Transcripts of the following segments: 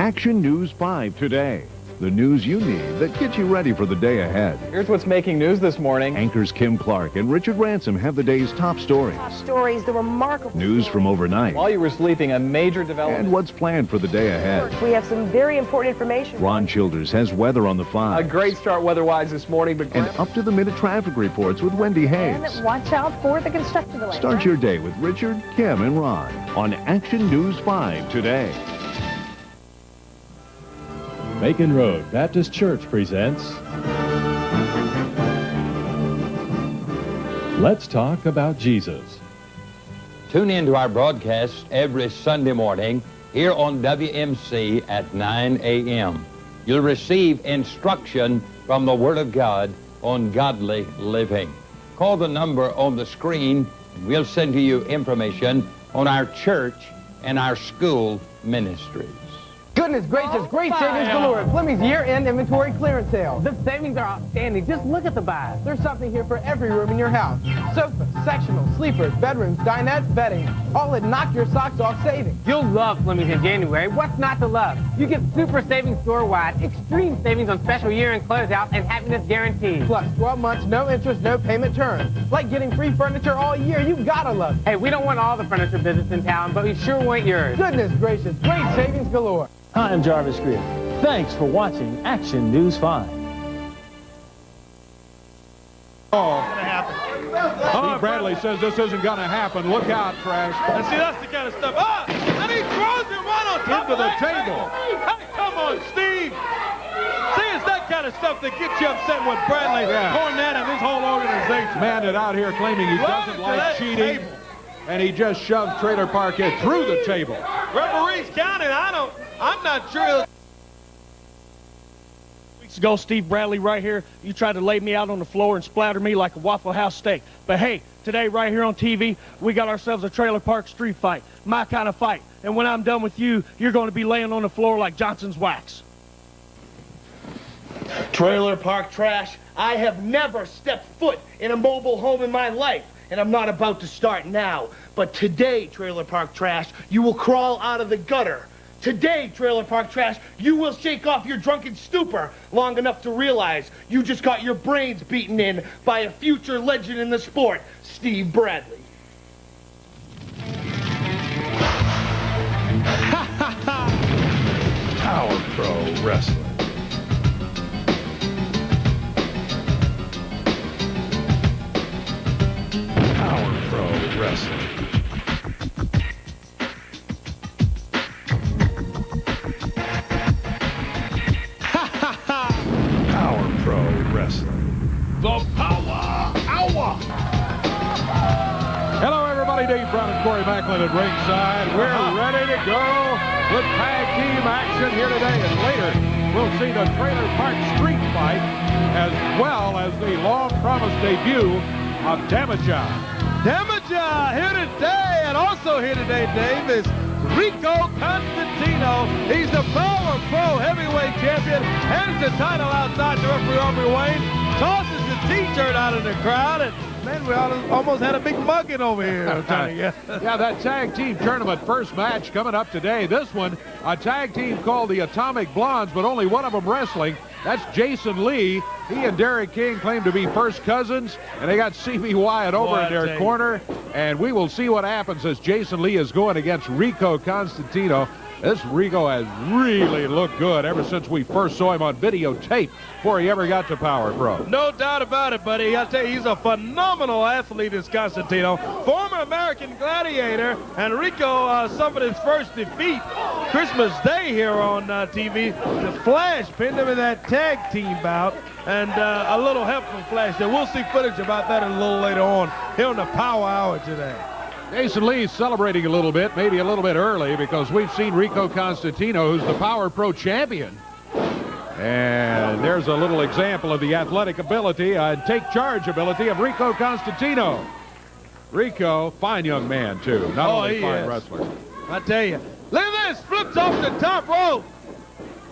Action News 5 today. The news you need that gets you ready for the day ahead. Here's what's making news this morning. Anchors Kim Clark and Richard Ransom have the day's top stories. Top stories, the remarkable News stories. from overnight. While you were sleeping, a major development. And what's planned for the day ahead. We have some very important information. Ron Childers has weather on the 5. A great start weather-wise this morning, but And up-to-the-minute traffic reports with Wendy Hayes. And watch out for the construction delay. Start your day with Richard, Kim, and Ron on Action News 5 today. Macon Road Baptist Church presents Let's Talk About Jesus. Tune in to our broadcast every Sunday morning here on WMC at 9 a.m. You'll receive instruction from the Word of God on godly living. Call the number on the screen and we'll send to you information on our church and our school ministries. Goodness gracious, great savings galore at Fleming's year-end inventory clearance sale. The savings are outstanding. Just look at the buys. There's something here for every room in your house. Sofas, sectionals, sleepers, bedrooms, dinettes, bedding, all at knock your socks off savings. You'll love Fleming's in January. What's not to love? You get super savings store-wide, extreme savings on special year-end closeouts, and happiness guaranteed. Plus 12 months, no interest, no payment terms. Like getting free furniture all year. You gotta love it. Hey, we don't want all the furniture business in town, but we sure want yours. Goodness gracious, great savings galore. Hi, I'm Jarvis Greer. Thanks for watching Action News 5. Steve Bradley says this isn't going to happen. Look out, Trash. And see, that's the kind of stuff. And he throws him right on top Into of the that. table. Hey, come on, Steve. See, it's that kind of stuff that gets you upset with Bradley, Cornette, and this whole organization. Man is out here claiming he Right doesn't into like that cheating. table. And he just shoved Trailer Park Kid through the table. Referees counting. I'm not sure. Weeks ago, Steve Bradley right here, you tried to lay me out on the floor and splatter me like a Waffle House steak. But hey, today right here on TV, we got ourselves a trailer park street fight, my kind of fight. And when I'm done with you, you're going to be laying on the floor like Johnson's wax. Trailer park trash. I have never stepped foot in a mobile home in my life, and I'm not about to start now. But today, trailer park trash, you will crawl out of the gutter. Today, trailer park trash, you will shake off your drunken stupor long enough to realize you just got your brains beaten in by a future legend in the sport, Steve Bradley. PowerPro Wrestling. PowerPro Wrestling. PowerPro Wrestling. The Power Hour. Hello, everybody. Dave Brown and Corey Macklin at ringside. We're ready to go with tag team action here today. And later, we'll see the Trailer Park Street Fight as well as the long-promised debut of Damaja. Damaja here today, and also here today, Dave, is Rico Constantino. He's the Power Pro Heavyweight Champion. Hands the title outside to referee Aubrey Wayne. Tosses the T-shirt out of the crowd, and man, we almost had a big mugging over here. Yeah, that tag team tournament first match coming up today. This one, a tag team called the Atomic Blondes, but only one of them wrestling. That's Jason Lee. He and Derek King claim to be first cousins, and they got C.B. Wyatt over in their corner. And we will see what happens as Jason Lee is going against Rico Constantino. This Rico has really looked good ever since we first saw him on videotape before he ever got to Power Pro. No doubt about it, buddy. I tell you, he's a phenomenal athlete, this Constantino. Former American gladiator, and Rico suffered his first defeat Christmas Day here on TV. The Flash pinned him in that tag team bout, and a little help from Flash there. We'll see footage about that a little later on here on the Power Hour today. Jason Lee's celebrating a little bit, maybe a little bit early, because we've seen Rico Constantino, who's the Power Pro champion. And there's a little example of the athletic ability and take charge ability of Rico Constantino. Rico, fine young man, too. Not only fine wrestler. I tell you. Look at this. Flips off the top rope.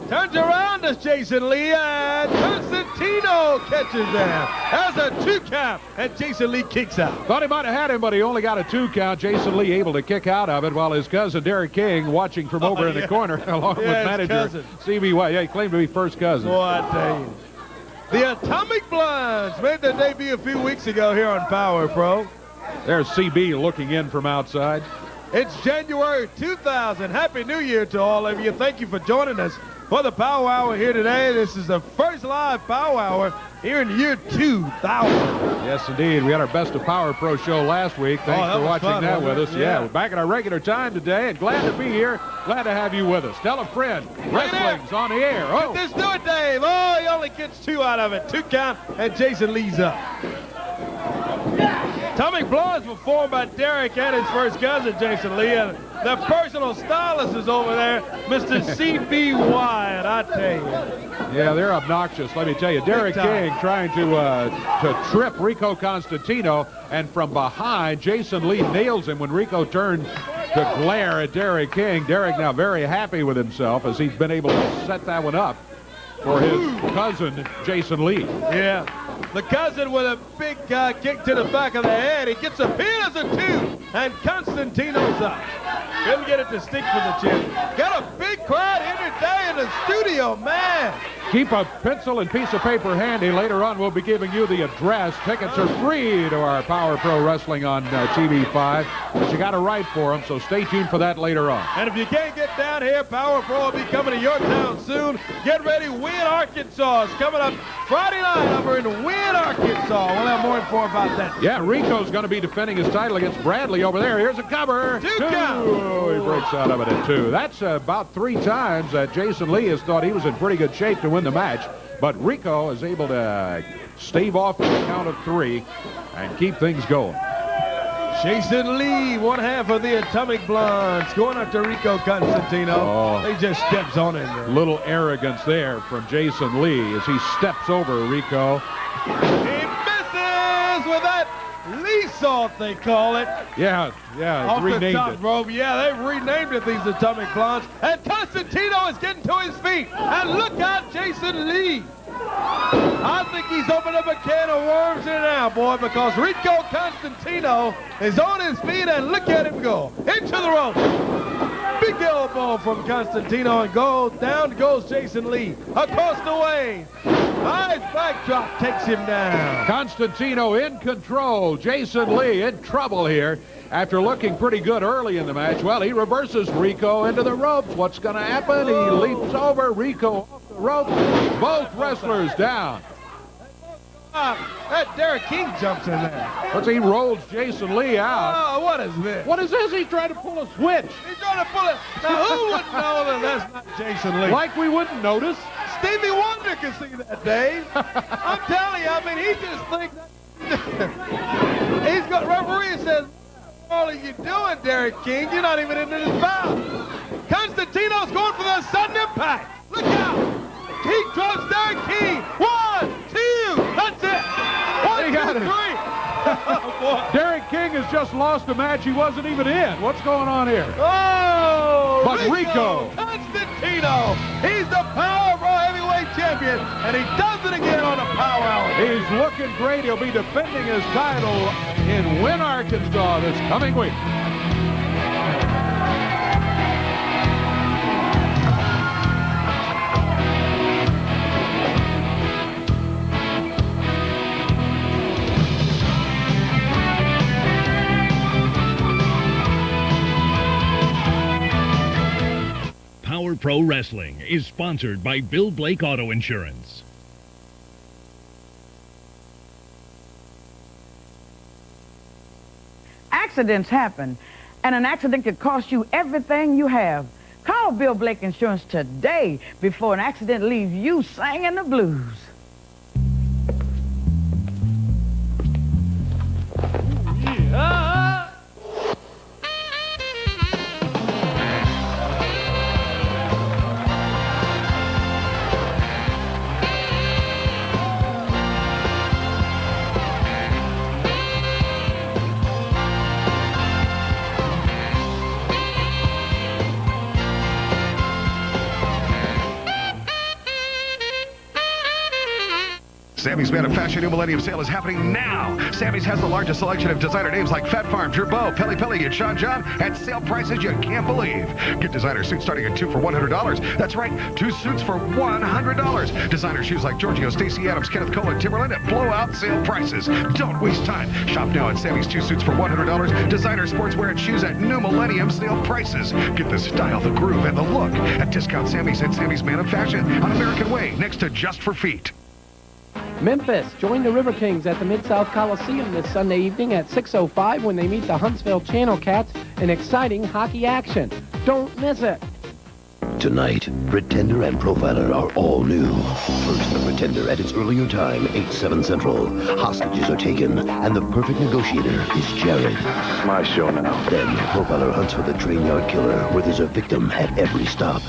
Turns around to Jason Lee, and Constantino catches them. That's a 2 count, and Jason Lee kicks out. Thought he might have had him, but he only got a 2 count. Jason Lee able to kick out of it, while his cousin Derek King watching from over in the corner, along with manager C.B. White. Yeah, he claimed to be first cousin. Boy, I tell you. The Atomic Blondes made their debut a few weeks ago here on PowerPro. There's CB looking in from outside. It's January 2000. Happy New Year to all of you. Thank you for joining us for the Power Hour here today. This is the first live Power Hour here in the year 2000. Yes, indeed. We had our Best of PowerPro show last week. Thanks for watching that with us. Yeah, we're back at our regular time today, and glad to be here. Glad to have you with us. Tell a friend. Wrestling's on the air. Oh, let's do it, Dave. Oh, he only gets 2 out of it. 2 count, and Jason Lee's up. Atomic Blondes were formed by Derek and his first cousin, Jason Lee, and their personal stylist is over there, Mr. C.B. Wyatt, I tell you. Yeah, they're obnoxious, let me tell you. Derek King trying to trip Rico Constantino, and from behind, Jason Lee nails him when Rico turned to glare at Derek King. Derek now very happy with himself as he's been able to set that one up for his cousin, Jason Lee. Yeah. The cousin with a big kick to the back of the head. He gets a pin as a 2, and Constantino's up. Couldn't get it to stick for the chin. Got a big crowd here today in the studio, man. Keep a pencil and piece of paper handy. Later on, we'll be giving you the address. Tickets are free to our Power Pro Wrestling on TV5, but you got to write for them, so stay tuned for that later on. And if you can't get down here, Power Pro will be coming to your town soon. Get ready, Wynn, Arkansas is coming up Friday night over in Wynn, Arkansas. We'll have more info about that. Yeah, Rico's going to be defending his title against Bradley over there. Here's a cover. 2 count. Oh, he breaks out of it at 2. That's about 3 times that Jason Lee has thought he was in pretty good shape to win the match, but Rico is able to stave off the count of 3 and keep things going. Jason Lee, one half of the Atomic Blondes, going after Rico Constantino. Oh, he just steps on in there. Little arrogance there from Jason Lee as he steps over Rico. He misses with that Lee salt, they call it. Yeah, off renamed the top it. rope. Yeah, they've renamed it, these Atomic Blondes. And Constantino is getting to his feet. And look out, Jason Lee. I think he's opened up a can of worms here now, boy, because Rico Constantino is on his feet, and look at him go. Into the rope. Big elbow from Constantino, and down goes Jason Lee. Across the way. Nice backdrop takes him down. Constantino in control. Jason Lee in trouble here after looking pretty good early in the match. Well, he reverses Rico into the ropes. What's going to happen? He leaps over Rico off the ropes. Both wrestlers down. That Derek King jumps in there. He rolls Jason Lee out. Oh, what is this? What is this? He's trying to pull a switch. He's trying to pull it. Now, who would know that that's not Jason Lee? Like we wouldn't notice. Stevie Wonder can see that, Dave. I'm telling you, I mean, he just thinks that. He's got referee says, what all are you doing, Derek King? You're not even into this foul. Constantino's going for the sudden impact. Look out. He drops Derek King. 1, 2. That's it. 1, 2, 3. Oh, Derek King has just lost a match he wasn't even in. What's going on here? Oh, but Rico Constantino, he's the Power Pro Heavyweight Champion, and he does it again on the Power Hour. He's looking great. He'll be defending his title in Wynn, Arkansas this coming week. PowerPro Wrestling is sponsored by Bill Blake Auto Insurance. Accidents happen, and an accident could cost you everything you have. Call Bill Blake Insurance today before an accident leaves you singing the blues. Sammy's Man of Fashion New Millennium Sale is happening now. Sammy's has the largest selection of designer names like Fat Farm, Gerbeau, Pele Pele, and Sean John at sale prices you can't believe. Get designer suits starting at 2 for $100. That's right, 2 suits for $100. Designer shoes like Giorgio, Stacey Adams, Kenneth Cole, and Timberland at blowout sale prices. Don't waste time. Shop now at Sammy's 2 suits for $100. Designer sportswear and shoes at New Millennium Sale prices. Get the style, the groove, and the look at Discount Sammy's and Sammy's Man of Fashion on American Way next to Just for Feet. Memphis, join the River Kings at the Mid-South Coliseum this Sunday evening at 6:05 when they meet the Huntsville Channel Cats in exciting hockey action. Don't miss it. Tonight, Pretender and Profiler are all new. First, the Pretender at its earlier time, 8/7 Central. Hostages are taken, and the perfect negotiator is Jared. It's my show now. Then, Profiler hunts for the train yard killer, where there's a victim at every stop.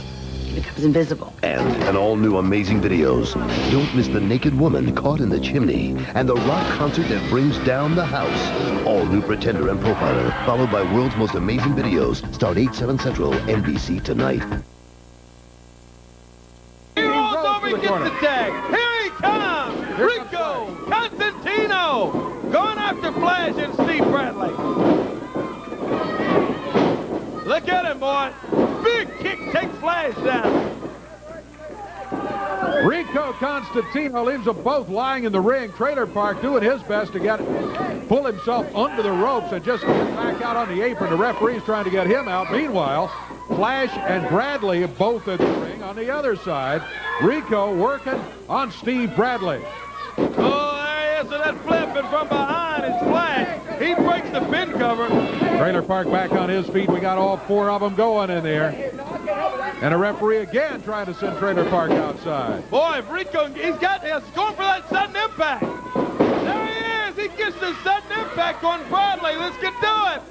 He becomes invisible. And an all-new amazing videos. Don't miss the naked woman caught in the chimney and the rock concert that brings down the house. All new Pretender and Profiler, followed by world's most amazing videos. Start 8/7 Central, NBC tonight. He rolls over and gets the tag. Here he comes! Rico Constantino going after Flash and Steve Bradley. Look at him, boy. Big kick takes Flash down. Rico Constantino leaves them both lying in the ring. Trailer Park doing his best to pull himself under the ropes and just get back out on the apron. The referee's trying to get him out. Meanwhile, Flash and Bradley are both in the ring on the other side. Rico working on Steve Bradley. Oh, there he is with that flipping from behind. It's Flash. He breaks the pin cover. Trailer Park back on his feet. We got all 4 of them going in there. And a referee again trying to send Trailer Park outside. Boy, if Rico, he's going for that sudden impact. There he is. He gets the sudden impact on Bradley. Let's get to it.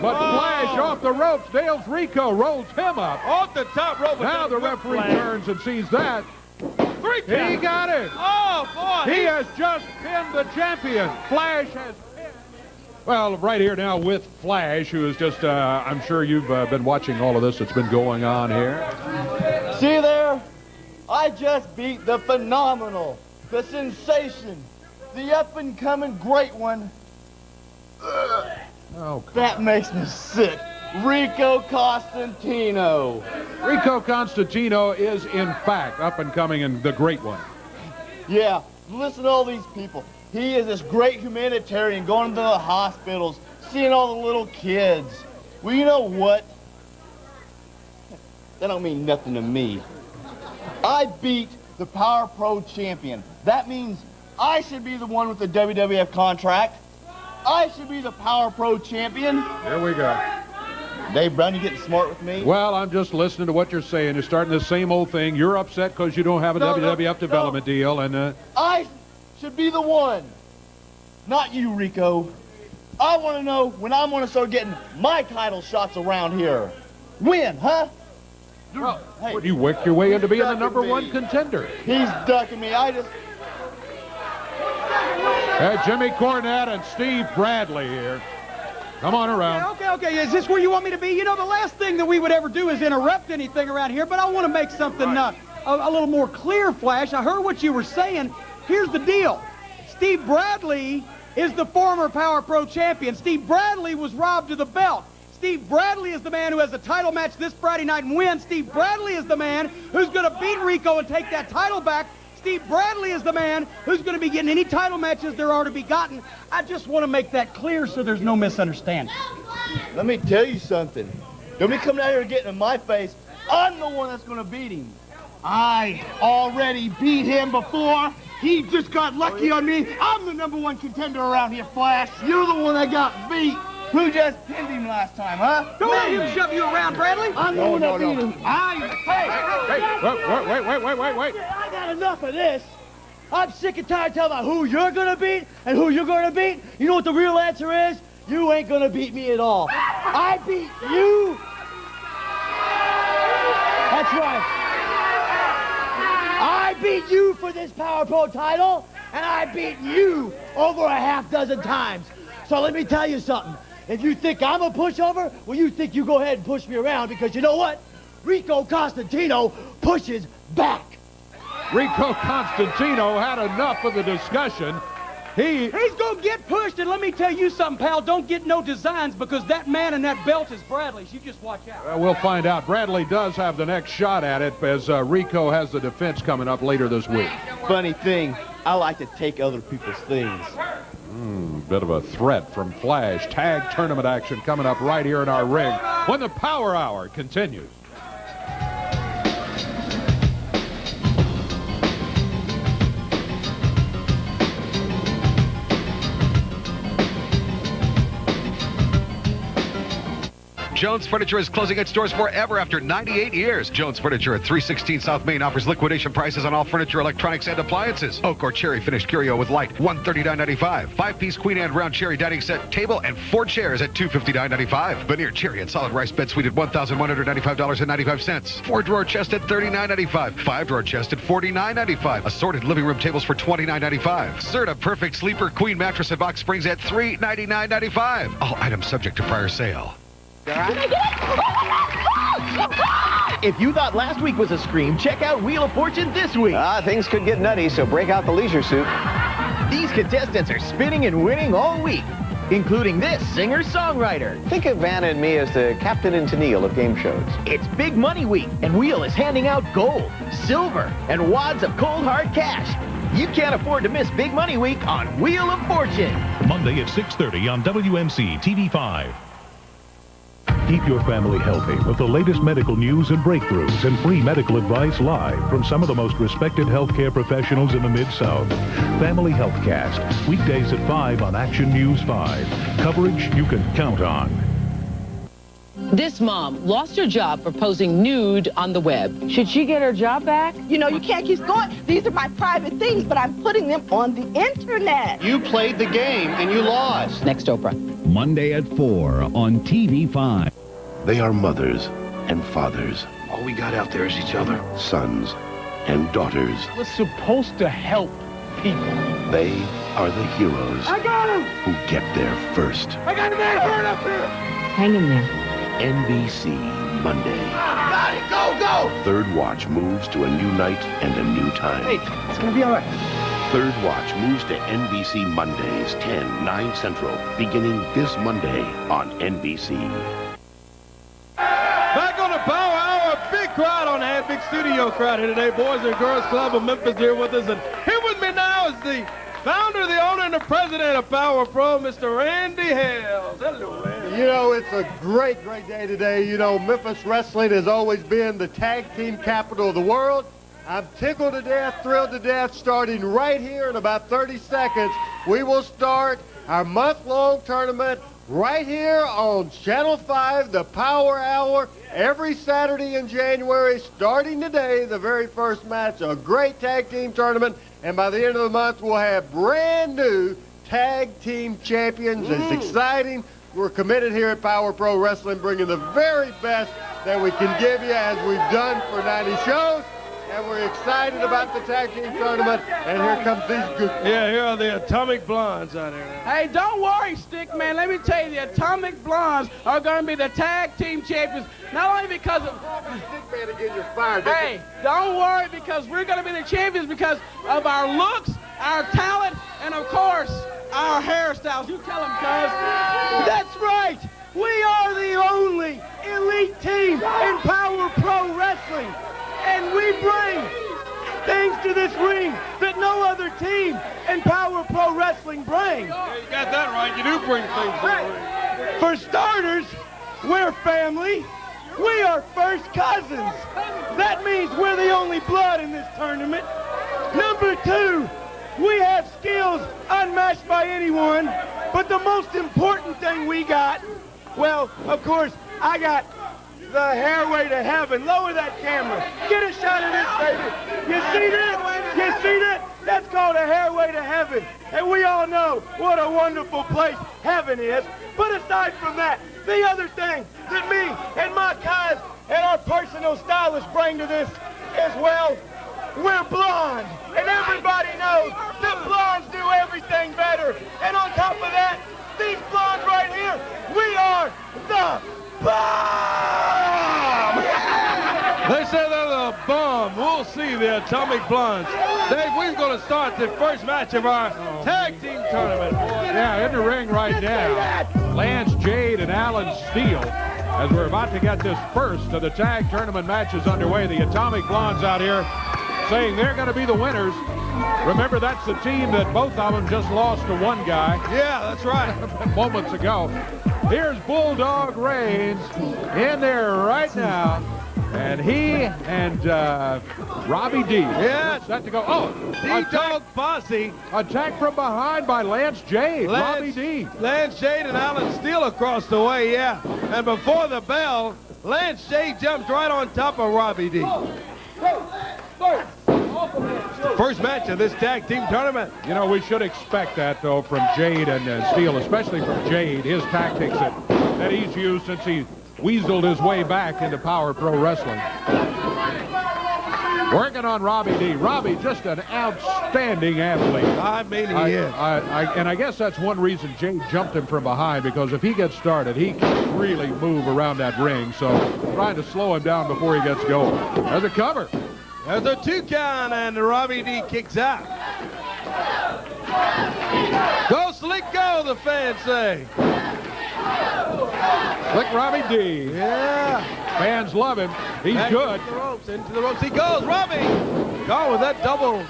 But Flash off the ropes, nails Rico, rolls him up. Off the top rope. Now the referee turns and sees that. 3 count. He got it. Oh, boy. He has just pinned the champion. Flash has pinned. Well, right here now with Flash, who is just, I'm sure you've been watching all of this that's been going on here. See there? I just beat the phenomenal, the sensation, the up-and-coming great one. Oh, that makes me sick. Rico Constantino. Rico Constantino is, in fact, up and coming and the great one. Yeah, listen to all these people. He is this great humanitarian going to the hospitals, seeing all the little kids. Well, you know what? That don't mean nothing to me. I beat the PowerPro champion. That means I should be the one with the WWF contract. I should be the PowerPro champion. Here we go. Dave Brown, you getting smart with me? Well, I'm just listening to what you're saying. You're starting the same old thing. You're upset because you don't have a WWF development deal. And I should be the one. Not you, Rico. I want to know when I'm going to start getting my title shots around here. When, huh? Well, hey, you worked your way into being the #1 contender. He's ducking me. Jimmy Cornette and Steve Bradley here. Come on around. Okay. Is this where you want me to be? You know, the last thing that we would ever do is interrupt anything around here, but I want to make something a little more clear, Flash. I heard what you were saying. Here's the deal. Steve Bradley is the former PowerPro champion. Steve Bradley was robbed of the belt. Steve Bradley is the man who has a title match this Friday night and wins. Steve Bradley is the man who's going to beat Rico and take that title back. Steve Bradley is the man who's going to be getting any title matches there are to be gotten. I just want to make that clear so there's no misunderstanding. Let me tell you something. Don't be coming out here and getting in my face. I'm the one that's going to beat him. I already beat him before. He just got lucky on me. I'm the #1 contender around here, Flash. You're the one that got beat. Who just pinned him last time, huh? Don't let him shove you around, Bradley. I'm the one that beat him. Wait. I got enough of this. I'm sick and tired of telling about who you're going to beat and who you're going to beat. You know what the real answer is? You ain't going to beat me at all. I beat you. That's right. I beat you for this PowerPro title, and I beat you over a half-dozen times. So let me tell you something. If you think I'm a pushover, well, you think you go ahead and push me around, because you know what? Rico Constantino pushes back. Rico Constantino had enough of the discussion. He's going to get pushed, and let me tell you something, pal. Don't get no designs because that man in that belt is Bradley's. You just watch out. We'll find out. Bradley does have the next shot at it as Rico has the defense coming up later this week. Funny thing, I like to take other people's things. Bit of a threat from Flash. Tag tournament action coming up right here in our ring when the Power Hour continues. Jones Furniture is closing its doors forever after 98 years. Jones Furniture at 316 South Main offers liquidation prices on all furniture, electronics, and appliances. Oak or cherry finished curio with light, $139.95. 5-piece queen and round cherry dining set, table, and 4 chairs at $259.95. Veneer cherry and solid rice bed suite at $1,195.95. 4-drawer chest at $39.95. 5-drawer chest at $49.95. Assorted living room tables for $29.95. Serta Perfect Sleeper Queen mattress and box springs at $399.95. All items subject to prior sale. If you thought last week was a scream, check out Wheel of Fortune this week. Things could get nutty, so break out the leisure suit. These contestants are spinning and winning all week, including this singer-songwriter. Think of Vanna and me as the Captain and Tennille of game shows. It's Big Money Week, and Wheel is handing out gold, silver, and wads of cold hard cash. You can't afford to miss Big Money Week on Wheel of Fortune. Monday at 6:30 on WMC TV5. Keep your family healthy with the latest medical news and breakthroughs and free medical advice live from some of the most respected healthcare professionals in the Mid-South. Family Healthcast, weekdays at 5 on Action News 5. Coverage you can count on. This mom lost her job for posing nude on the web. Should she get her job back? You know, you can't keep going. These are my private things, but I'm putting them on the internet. You played the game and you lost. Next, Oprah. Monday at 4 on TV5. They are mothers and fathers, All we got out there is each other. sons and daughters. We're supposed to help people. They are the heroes I got him! who get there first. I got a man hurt up here! Hang in there. NBC Monday. Got it! Go, go! Third Watch moves to a new night and a new time. Hey, it's gonna be all right. Third Watch moves to NBC Mondays, 10, 9 Central, beginning this Monday on NBC. Back on the Power Hour, a big crowd on hand, big studio crowd here today. Boys and Girls Club of Memphis here with us. And here with me now is the founder, the owner, and the president of PowerPro, Mr. Randy Hales. Hello, Randy. You know, it's a great, great day today. You know, Memphis wrestling has always been the tag team capital of the world. I'm tickled to death, thrilled to death. Starting right here in about 30 seconds, we will start our month-long tournament right here on Channel 5, the Power Hour, every Saturday in January, starting today, the very first match, a great tag team tournament, and by the end of the month, we'll have brand new tag team champions. It's exciting. We're committed here at PowerPro Wrestling, bringing the very best that we can give you, as we've done for 90 shows. And we're excited about the tag team tournament. And here comes these goofies. Yeah, here are the Atomic Blondes out here. Hey, don't worry, Stick Man. Let me tell you, the Atomic Blondes are going to be the tag team champions. Not only because of... Stick Man again, you're fired. Hey, don't worry, because we're going to be the champions because of our looks, our talent, and of course, our hairstyles. You tell them, cuz. That's right. We are the only elite team in Power Pro Wrestling. And we bring things to this ring that no other team in Power Pro Wrestling brings. Yeah, you got that right. You do bring things to the ring. For starters, we're family. We are first cousins. That means we're the only blood in this tournament. Number two, we have skills unmatched by anyone. But the most important thing we got, well, of course, I got the hairway to heaven. Lower that camera. Get a shot of this, baby. You see that? You see that? That's called a hairway to heaven. And we all know what a wonderful place heaven is. But aside from that, the other thing that me and my cuz and our personal stylist bring to this is, well, we're blonde. And everybody knows that blondes do everything better. And on top of that, these blondes right here, we are the bomb! They say they're the bomb. We'll see the Atomic Blondes. Dave, we're going to start the first match of our tag team tournament. Yeah, in the ring right now, Lance Jade and Alan Steele. As we're about to get this first of the tag tournament matches underway, the Atomic Blondes out here saying they're going to be the winners. Remember, that's the team that both of them just lost to one guy. Yeah, that's right. Moments ago. Here's Bulldog Reigns in there right now. And he and Robbie D. Yeah. Set to go. Oh, D-Dog Posse. Attack from behind by Lance Jade. Robbie D. Lance Jade and Alan Steele across the way, yeah. And before the bell, Lance Jade jumps right on top of Robbie D. First match of this tag team tournament. You know, we should expect that, though, from Jade and Steele, especially from Jade. His tactics that he's used since he weaseled his way back into PowerPro wrestling. Working on Robbie D. Robbie, just an outstanding athlete. I mean, he is. And I guess that's one reason Jade jumped him from behind, because if he gets started, he can really move around that ring. So trying to slow him down before he gets going. There's a cover. There's a 2 count, and Robbie D kicks out. Go, Slick, go, the fans say. Slick Robbie D. Yeah. Fans love him. He's good. Into the ropes he goes. Robbie gone with that double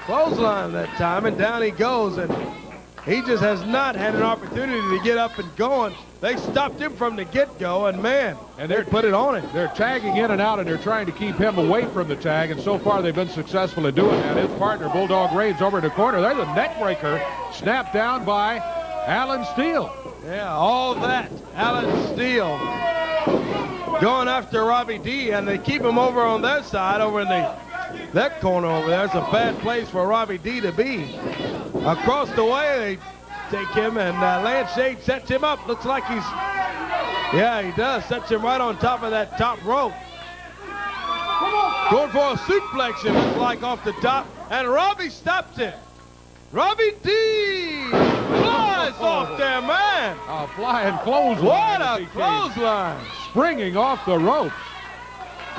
clothesline that time, and down he goes, and he just has not had an opportunity to get up and going. They stopped him from the get-go, and man, and they put it on him. They're tagging in and out, and they're trying to keep him away from the tag, and so far they've been successful in doing that. His partner, Bulldog Reigns, over in the corner. There's a neck breaker snapped down by Alan Steele. Yeah, all that. Alan Steele going after Robbie D, and they keep him over on their side, over in that corner over there. It's a bad place for Robbie D to be. Across the way, they take him, and Lance Jade sets him up. Looks like he's, yeah, he does. Sets him right on top of that top rope. Going for a suplex, it looks like, off the top, and Robbie stops it. Robbie D flies off there, man. A flying clothesline. What a clothesline. Springing off the rope.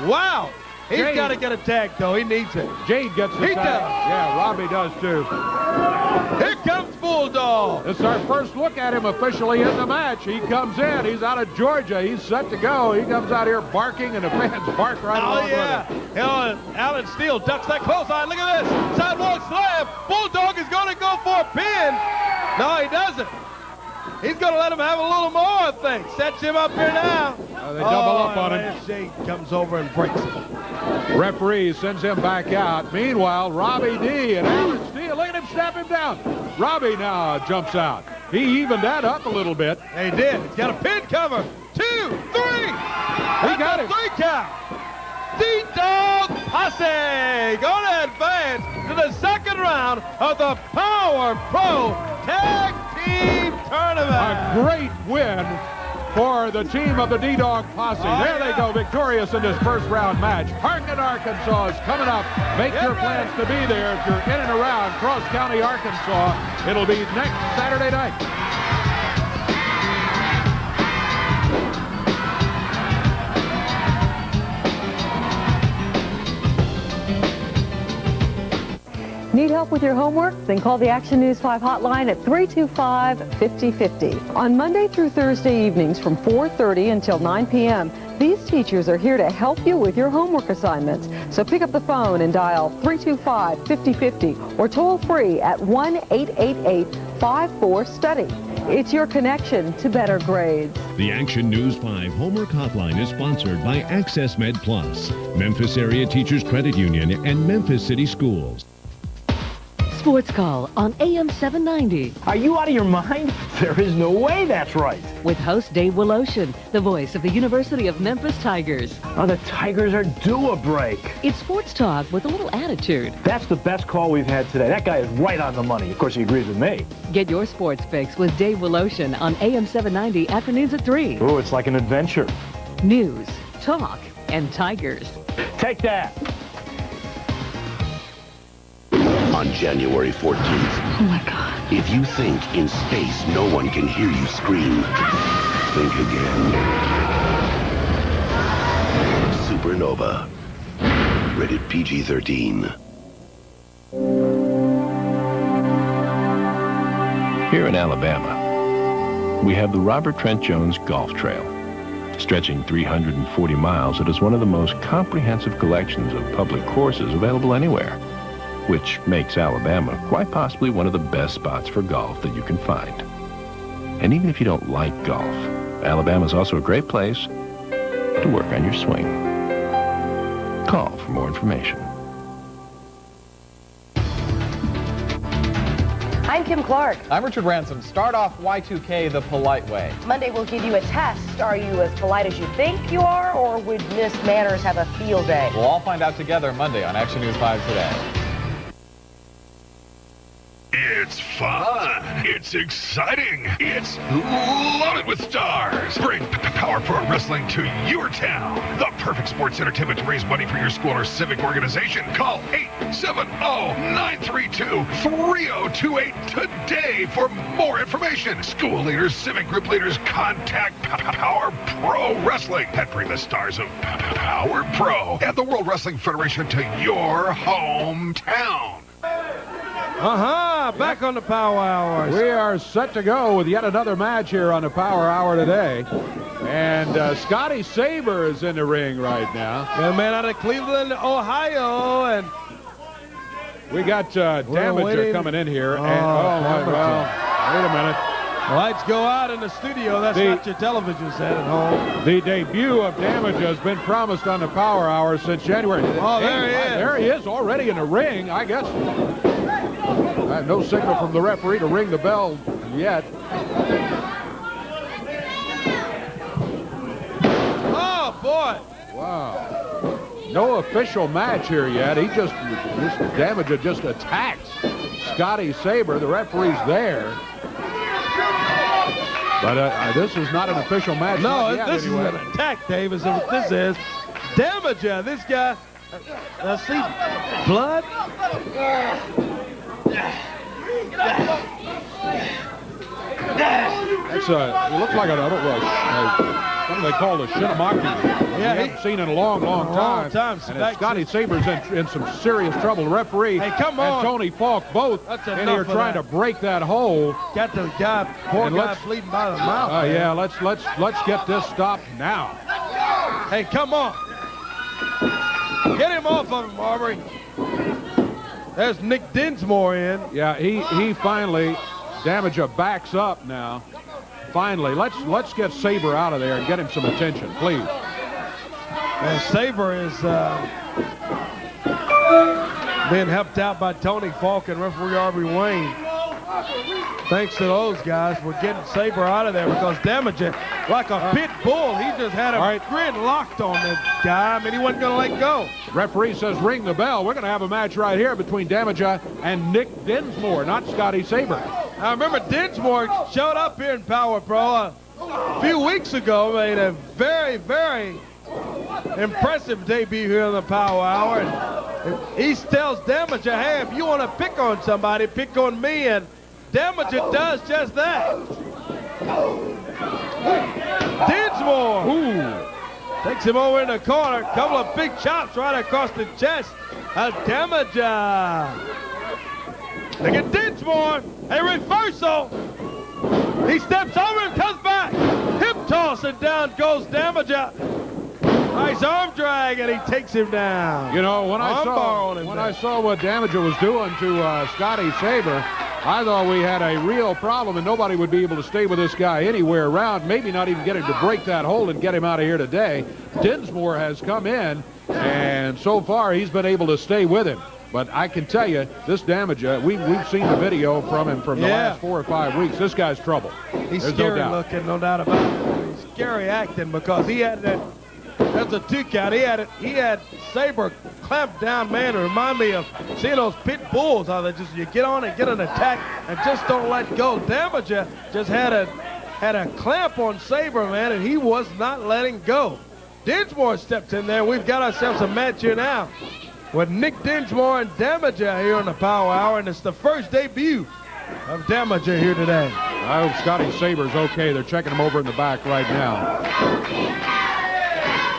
Wow. He's got to get a tag, though. He needs it. Jade gets the tag. Yeah, Robbie does, too. Here comes Bulldog. It's our first look at him officially in the match. He comes in. He's out of Georgia. He's set to go. He comes out here barking, and the fans bark right along with him. Alan Steele ducks that clothesline. Look at this. Sidewalk slam. Bulldog is going to go for a pin. No, he doesn't. He's going to let him have a little more, I think. Sets him up here now. They double up on him. Shade comes over and breaks it. Referee sends him back out. Meanwhile, Robbie D and Alan Steele, look at him snap him down. Robbie now jumps out. He evened that up a little bit. He did. He's got a pin cover. 2, 3. He got him. 3 count. D-Dog Posse going to advance to the second round of the PowerPro Tag Team Tournament. A great win for the team of the D-Dog Posse. There they go, victorious in this first round match. Harkin, Arkansas is coming up. Make your plans to be there if you're in and around Cross County, Arkansas. It'll be next Saturday night. Need help with your homework? Then call the Action News 5 hotline at 325-5050. On Monday through Thursday evenings from 4:30 until 9 p.m., these teachers are here to help you with your homework assignments. So pick up the phone and dial 325-5050 or toll free at 1-888-54-STUDY. It's your connection to better grades. The Action News 5 Homework Hotline is sponsored by Access Med Plus, Memphis Area Teachers Credit Union, and Memphis City Schools. Sports Call on AM 790. Are you out of your mind? There is no way that's right. With host Dave Woloshin, the voice of the University of Memphis Tigers. Oh, the Tigers are due a break. It's sports talk with a little attitude. That's the best call we've had today. That guy is right on the money. Of course, he agrees with me. Get your sports fix with Dave Woloshin on AM 790 afternoons at 3. Ooh, it's like an adventure. News, talk, and Tigers. Take that. On January 14th. Oh, my God. If you think in space no one can hear you scream, think again. Supernova. Rated PG-13. Here in Alabama, we have the Robert Trent Jones Golf Trail. Stretching 340 miles, it is one of the most comprehensive collections of public courses available anywhere, which makes Alabama quite possibly one of the best spots for golf that you can find. And even if you don't like golf, Alabama is also a great place to work on your swing. Call for more information. I'm Kim Clark. I'm Richard Ransom. Start off Y2K the polite way. Monday we'll give you a test. Are you as polite as you think you are, or would Miss Manners have a field day? We'll all find out together Monday on Action News 5 Today. It's fun. It's exciting. It's loaded with stars. Bring PowerPro Wrestling to your town. The perfect sports entertainment to raise money for your school or civic organization. Call 870-932-3028 today for more information. School leaders, civic group leaders, contact PowerPro Wrestling and bring the stars of PowerPro and the World Wrestling Federation to your hometown. Back on the Power Hour. We are set to go with yet another match here on the Power Hour today. And Scotty Saber is in the ring right now. Young man out of Cleveland, Ohio. And we got Damager coming in here. Oh, well, wait a minute. Lights go out in the studio. That's not your television set at home. The debut of Damager has been promised on the Power Hour since January. Oh, there he is. There he is already in the ring, I guess. I have no signal from the referee to ring the bell yet. Oh, boy. Wow. No official match here yet. This Damager just attacks Scotty Saber. The referee's there. But this is not an official match. No, yet, this anyway. is an attack, Dave, is what this is. Damager, this guy. See, blood? That's it looks like something they call the Shinamaki. Yeah, we haven't seen in a long time. And Scotty Saber's in some serious trouble. The referee and Tony Falk both in here trying to break that hole. Got the guy, poor guy, bleeding by the mouth. Yeah, let's get this stopped now. Hey, come on. Get him off of him, Aubrey. There's Nick Dinsmore in. Yeah, he finally, Damager backs up now. Finally, let's get Saber out of there and get him some attention, please. And Saber is being helped out by Tony Falk and referee Aubrey Wayne. Thanks to those guys for getting Saber out of there, because Damager, like a pit bull, he just had a grid locked on that guy. I mean, he wasn't going to let go. Referee says ring the bell. We're going to have a match right here between Damager and Nick Dinsmore, not Scotty Saber. I remember Dinsmore showed up here in PowerPro a few weeks ago, made a very, very impressive debut here in the Power Hour. And he tells Damager, hey, if you want to pick on somebody, pick on me. And Damager does just that. Dinsmore takes him over in the corner. Couple of big chops right across the chest of Damager. Look at Dinsmore. A reversal. He steps over and comes back. Hip toss, and down goes Damager. Nice arm drag, and he takes him down. You know, when I saw what Damager was doing to Scotty Saber, I thought we had a real problem and nobody would be able to stay with this guy anywhere around, maybe not even get him to break that hole and get him out of here today. Dinsmore has come in, and so far he's been able to stay with him. But I can tell you, this Damager, we've seen the video from him from the last 4 or 5 weeks. This guy's trouble. He's There's scary no doubt. looking, no doubt about it. He's scary acting, because he had that. That's a 2 count. He had Saber clamped down, man. It reminded me of seeing those pit bulls, how they just, you get on and get an attack and just don't let go. Damager just had a clamp on Saber, man, and he was not letting go. Dinsmore steps in there. We've got ourselves a match here now with Nick Dinsmore and Damager here on the Power Hour, and it's the first debut of Damager here today. I hope Scotty Saber's okay. They're checking him over in the back right now.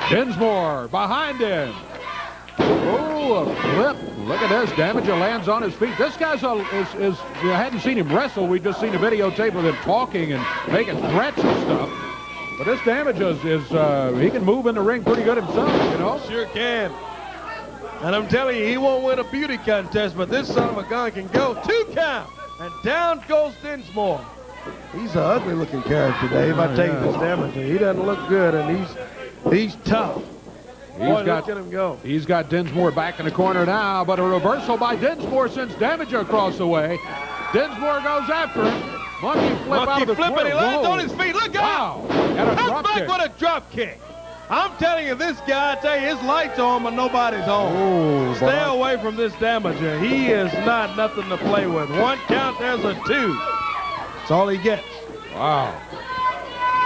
Dinsmore behind him. Oh, a flip. Look at this. Damager lands on his feet. This guy's I hadn't seen him wrestle. We've just seen a videotape of him talking and making threats and stuff. But this Damager he can move in the ring pretty good himself, you know? Sure can. And I'm telling you, he won't win a beauty contest, but this son of a gun can go 2 count. And down goes Dinsmore. He's an ugly-looking character, Dave. I tell you, this Damager. He doesn't look good, and he's tough. Boy, look at him go. He's got Dinsmore back in the corner now, but a reversal by Dinsmore sends Damager across the way. Dinsmore goes after him. Monkey flip out of the flip, and he lands on his feet. Look out! Comes back with a drop kick. I'm telling you, this guy, I tell you, his light's on, but nobody's on. Oh, stay away from this Damager. He is not nothing to play with. 1 count, there's a 2. That's all he gets. Wow.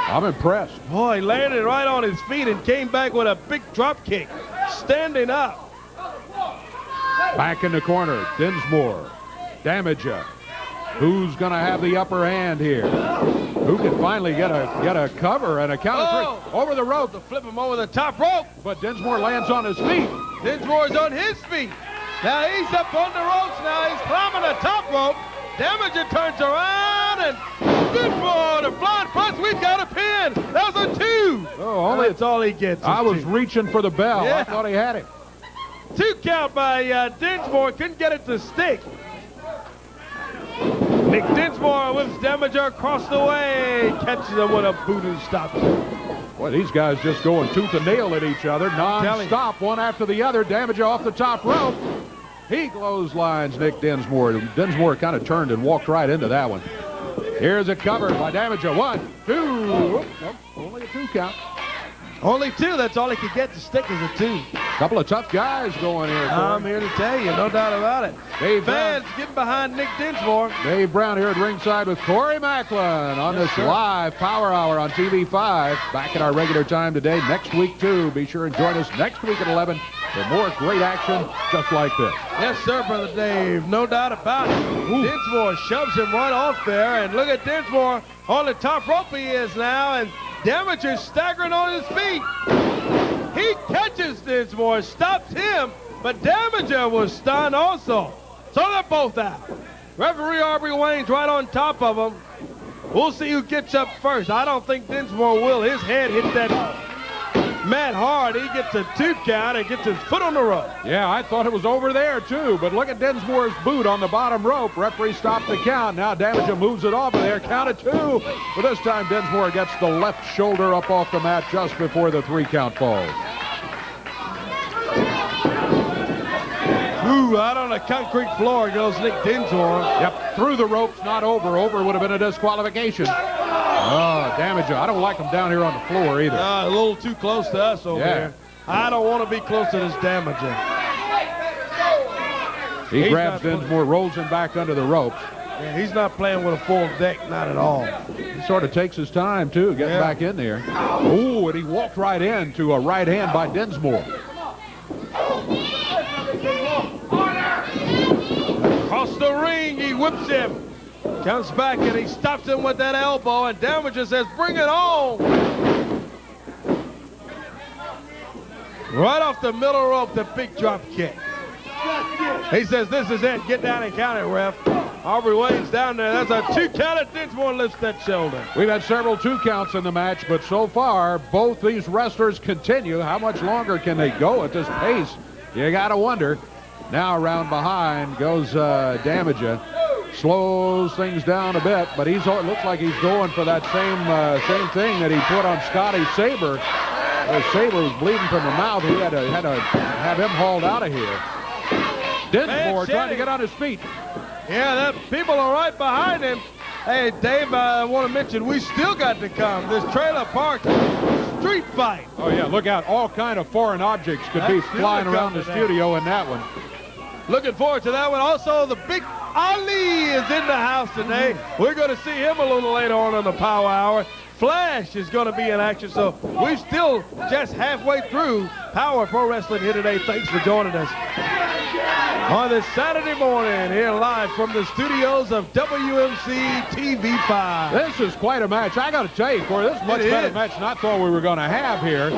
I'm impressed. Boy, he landed right on his feet and came back with a big drop kick, standing up. Back in the corner, Dinsmore, Damager. Who's going to have the upper hand here? Who can finally get a cover and a count of 3 over the rope to flip him over the top rope? But Dinsmore lands on his feet. Dinsmore's on his feet. Now he's up on the ropes. Now he's climbing the top rope. Damager turns around and Dinsmore, the flying punch. We've got a pin. That was a 2. Oh, that's all he gets. I was reaching for the bell. Yeah. I thought he had it. 2 count by Dinsmore. Couldn't get it to stick. Nick Dinsmore whips Damager across the way. Catches him with a boot and stops him. Boy, these guys just going tooth and nail at each other, non-stop, one after the other. Damager off the top rope. He clotheslines Nick Dinsmore. Dinsmore kind of turned and walked right into that one. Here's a cover by Damager. 1, 2. Nope, only a 2 count. Only 2. That's all he could get to stick is a 2. Couple of tough guys going here. I'm here to tell you, no doubt about it. Fans getting behind Nick Dinsmore. Dave Brown here at ringside with Corey Macklin on this live Power Hour on TV5. Back at our regular time today. Next week, too. Be sure and join us next week at 11 for more great action just like this. Yes, sir, Brother Dave. No doubt about it. Dinsmore shoves him right off there. And look at Dinsmore on the top rope he is now. And Damager staggering on his feet. He catches Dinsmore, stops him, but Damager was stunned also. So they're both out. Referee Aubrey Wayne's right on top of him. We'll see who gets up first. I don't think Dinsmore will. His head hit that mat hard. He gets a 2 count and gets his foot on the rope. Yeah, I thought it was over there, too. But look at Dinsmore's boot on the bottom rope. Referee stopped the count. Now Damager moves it off of there. Count of 2. But this time Dinsmore gets the left shoulder up off the mat just before the 3 count falls. Ooh, out on the concrete floor goes Nick Dinsmore. Yep, through the ropes, not over. Over would have been a disqualification. Oh, Damager. I don't like him down here on the floor either. A little too close to us over here. I don't want to be close to this Damager. He grabs Dinsmore, rolls him back under the ropes. Yeah, he's not playing with a full deck, not at all. He sort of takes his time, too, getting back in there. Oh, and he walked right into a right hand by Dinsmore. Across the ring, he whips him. Comes back and he stops him with that elbow, and Damager says, bring it on. Right off the middle rope, the big drop kick. He says, this is it. Get down and count it, ref. Aubrey Wayne's down there. That's a 2 count, and Dinsmore lifts that shoulder. We've had several 2 counts in the match, but so far, both these wrestlers continue. How much longer can they go at this pace? You got to wonder. Now around behind goes Damager. Slows things down a bit, but it looks like he's going for that same thing that he put on Scotty Sabre. Sabre was bleeding from the mouth. He had to have him hauled out of here. Dinsmore trying to get on his feet. Yeah, people are right behind him. Hey, Dave, I want to mention we still got to come. This trailer park street fight. Oh, yeah, look out. All kind of foreign objects could be flying around the studio in that one. Looking forward to that one. Also, the big Ali is in the house today. We're going to see him a little later on the Power Hour. Flash is going to be in action, so we're still just halfway through Power Pro Wrestling here today. Thanks for joining us on this Saturday morning here live from the studios of WMC TV5. This is quite a match. I got to tell you, Corey, this is a much better match than I thought we were going to have here.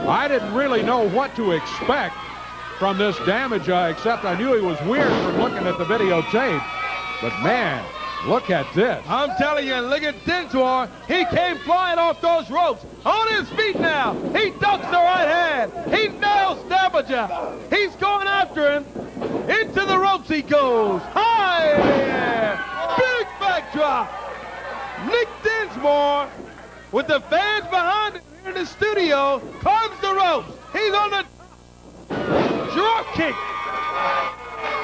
I didn't really know what to expect. from this damage, except I knew he was weird from looking at the videotape. But, man, look at this. I'm telling you, look at Dinsmore. He came flying off those ropes. On his feet now. He ducks the right hand. He nails Damager. He's going after him. Into the ropes he goes. High in the air. Big backdrop. Nick Dinsmore, with the fans behind him here in the studio, climbs the ropes. He's on the drop kick.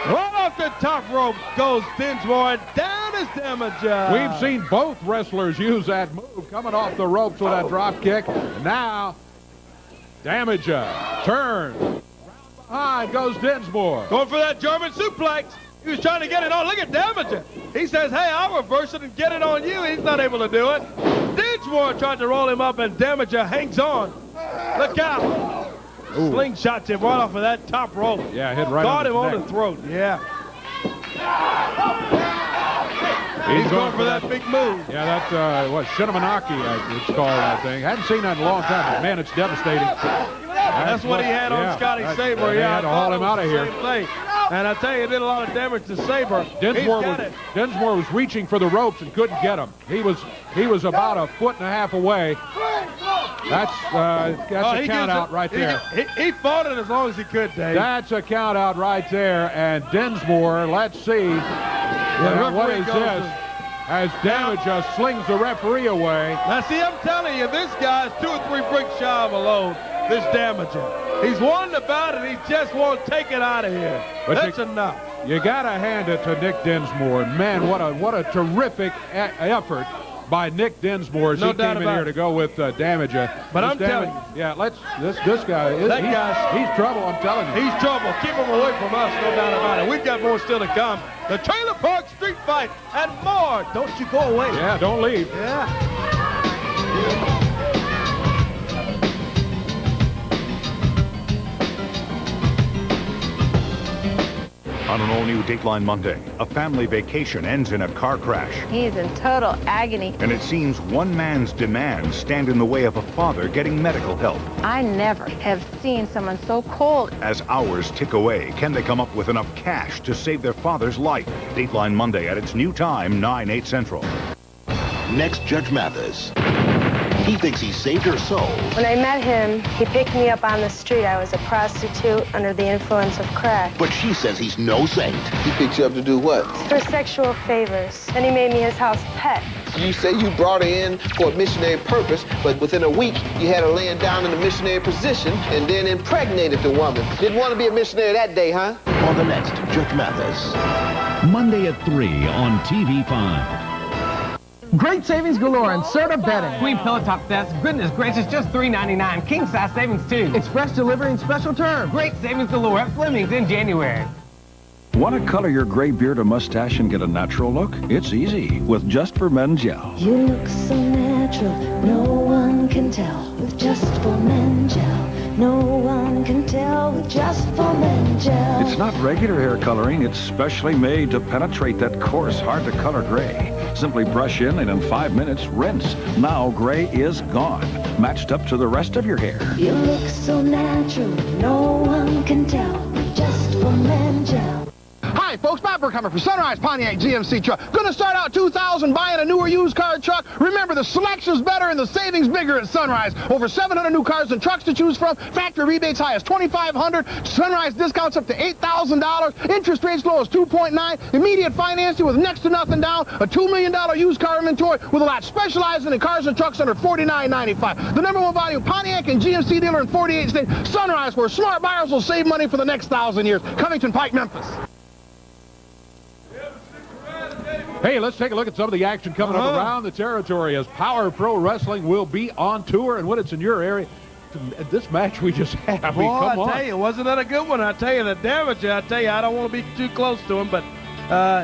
Right off the top rope goes Dinsmore, and down is Damager. We've seen both wrestlers use that move, coming off the ropes with that drop kick. Now, Damager turns. Behind goes Dinsmore. Going for that German suplex. He was trying to get it on. Look at Damager. He says, hey, I'll reverse it and get it on you. He's not able to do it. Dinsmore tried to roll him up, and Damager hangs on. Look out. Ooh. Slingshots him right off of that top rope. Yeah, hit right Got him on on the throat. Yeah. He's going for that big move. Yeah, that what Shinamanaki, it's called, I think. Hadn't seen that in a long time, but man, it's devastating. That's what he had on Scotty Sabre. He had to haul him out of here. And I tell you, it did a lot of damage to Sabre. Dinsmore was reaching for the ropes and couldn't get him. He was about a foot and a half away. That's a count out right there. He fought it as long as he could, Dave. That's a count out right there. And Dinsmore, let's see what is this, as Damager slings the referee away. Now, see, I'm telling you, this guy's 2 or 3 bricks shy of alone, this Damager. He's won the bout, and he just won't take it out of here. But that's enough. You got to hand it to Nick Dinsmore. Man, what a terrific effort by Nick Dinsmore as he came in here to go with Damager. But I'm telling you. Yeah, this guy, he's trouble, I'm telling you. He's trouble. Keep him away from us, no doubt about it. We've got more still to come. The Trailer Park Street Fight and more. Don't you go away. Yeah, don't leave. Yeah. On an all-new Dateline Monday, a family vacation ends in a car crash. He's in total agony. And it seems one man's demands stand in the way of a father getting medical help. I never have seen someone so cold. As hours tick away, can they come up with enough cash to save their father's life? Dateline Monday at its new time, 9/8 Central. Next, Judge Mathis. He thinks he saved her soul. When I met him, he picked me up on the street. I was a prostitute under the influence of crack. But she says he's no saint. He picked you up to do what? For sexual favors. Then he made me his house pet. You say you brought her in for a missionary purpose, but within a week, you had her laying down in a missionary position and then impregnated the woman. Didn't want to be a missionary that day, huh? On the next, Judge Mathis. Monday at 3 on TV5. Great savings galore in Serta bedding. Queen pillow top sets, goodness gracious, just $3.99. King size savings too. Express delivery and special terms. Great savings galore at Fleming's in January. Want to color your gray beard or mustache and get a natural look? It's easy with Just for Men Gel. You look so natural, no one can tell with Just for Men Gel. No one can tell with Just for Men Gel. It's not regular hair coloring, it's specially made to penetrate that coarse, hard-to-color gray. Simply brush in and in 5 minutes, rinse. Now gray is gone, matched up to the rest of your hair. You look so natural, no one can tell with Just for Men Gel. Hi, folks. Bob Burkheimer for Sunrise Pontiac GMC Truck. Gonna start out 2000 buying a newer used car truck. Remember, the selection's better and the savings bigger at Sunrise. Over 700 new cars and trucks to choose from. Factory rebates high as $2,500. Sunrise discounts up to $8,000. Interest rates low as 2.9. Immediate financing with next to nothing down. A $2 million used car inventory with a lot specializing in cars and trucks under $49.95. The #1 volume Pontiac and GMC dealer in 48 states. Sunrise, where smart buyers will save money for the next 1,000 years. Covington Pike, Memphis. Hey, let's take a look at some of the action coming up around the territory as PowerPro Wrestling will be on tour. And when it's in your area, this match we just had, I mean, come on. I tell you, wasn't that a good one? I tell you, the Damager, I tell you, I don't want to be too close to him, but